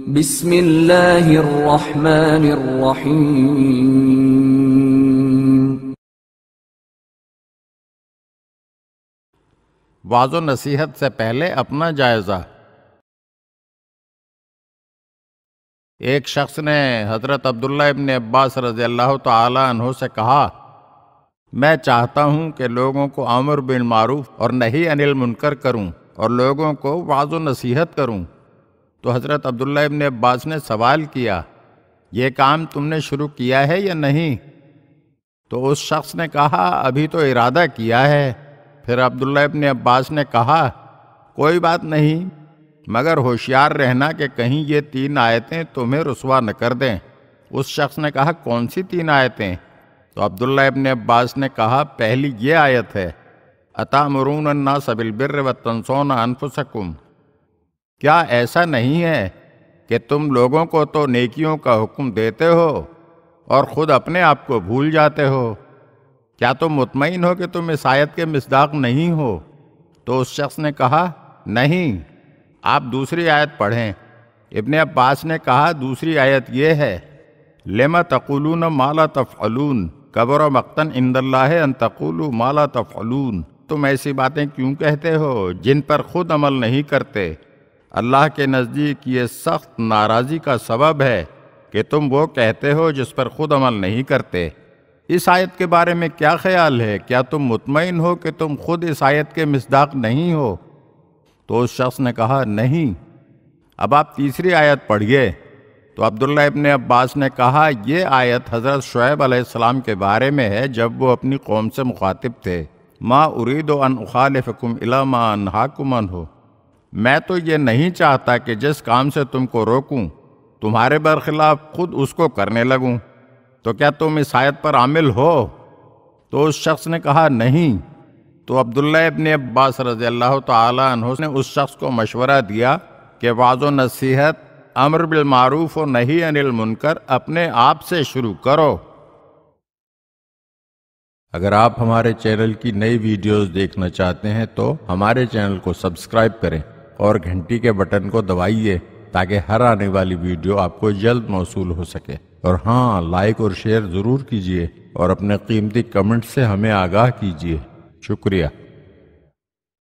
بسم اللہ الرحمن الرحیم۔ وعظ و نصیحت سے پہلے اپنا جائزہ۔ ایک شخص نے حضرت عبداللہ ابن عباس رضی اللہ تعالی عنہ سے کہا، میں چاہتا ہوں کہ لوگوں کو امر بالمعروف اور نہی عن المنکر کروں اور لوگوں کو وعظ و نصیحت کروں۔ تو حضرت عبداللہ ابن عباس نے سوال کیا، یہ کام تم نے شروع کیا ہے یا نہیں؟ تو اس شخص نے کہا، ابھی تو ارادہ کیا ہے۔ پھر عبداللہ ابن عباس نے کہا، کوئی بات نہیں، مگر ہوشیار رہنا کہ کہیں یہ 3 آیتیں تمہیں رسوا نہ کر دیں۔ اس شخص نے کہا، کون سی 3 آیتیں؟ تو عبداللہ ابن عباس نے کہا، پہلی یہ آیت ہے، أَتَأْمُرُونَ النَّاسَ بِالْبِرِّ وَتَنْسَوْنَ أَنفُسَكُمْ۔ کیا ایسا نہیں ہے کہ تم لوگوں کو تو نیکیوں کا حکم دیتے ہو اور خود اپنے آپ کو بھول جاتے ہو؟ کیا تم مطمئن ہو کہ تم اس آیت کے مصداق نہیں ہو؟ تو اس شخص نے کہا، نہیں، آپ دوسری آیت پڑھیں۔ ابن عباس نے کہا، دوسری آیت یہ ہے، لِمَ تَقُولُونَ مَا لَا تَفْعَلُونَ كَبُرَ مَقْتًا عِندَ اللَّهِ أَن تَقُولُوا مَا لَا تَفْعَلُونَ۔ تم ایسی باتیں کیوں کہتے ہو جن پر خود عمل نہیں کرتے؟ اللہ کے نزدیک یہ سخت ناراضی کا سبب ہے کہ تم وہ کہتے ہو جس پر خود عمل نہیں کرتے۔ اس آیت کے بارے میں کیا خیال ہے؟ کیا تم مطمئن ہو کہ تم خود اس آیت کے مصداق نہیں ہو؟ تو اس شخص نے کہا، نہیں۔ اب آپ تیسری آیت پڑھیے۔ تو عبداللہ ابن عباس نے کہا، یہ آیت حضرت شعیب علیہ السلام کے بارے میں ہے جب وہ اپنی قوم سے مخاطب تھے۔ ما اريد ان اخالفكم الى ما انهاكم عنه۔ میں تو یہ نہیں چاہتا کہ جس کام سے تم کو روکوں تمہارے برخلاف خود اس کو کرنے لگوں۔ تو کیا تم اس آیت پر عامل ہو؟ تو اس شخص نے کہا، نہیں۔ تو عبداللہ ابن عباس رضی اللہ تعالی عنہ نے اس شخص کو مشورہ دیا کہ وعظ و نصیحت، امر بالمعروف و نہی عن المنکر اپنے آپ سے شروع کرو۔ اگر آپ ہمارے چینل کی نئی ویڈیوز دیکھنا چاہتے ہیں تو ہمارے چینل کو سبسکرائب کریں اور گھنٹی کے بٹن کو دبائیے تاکہ ہر آنے والی ویڈیو آپ کو جلد موصول ہو سکے۔ اور ہاں، لائک اور شیئر ضرور کیجیے اور اپنے قیمتی کمنٹ سے ہمیں آگاہ کیجیے۔ شکریہ۔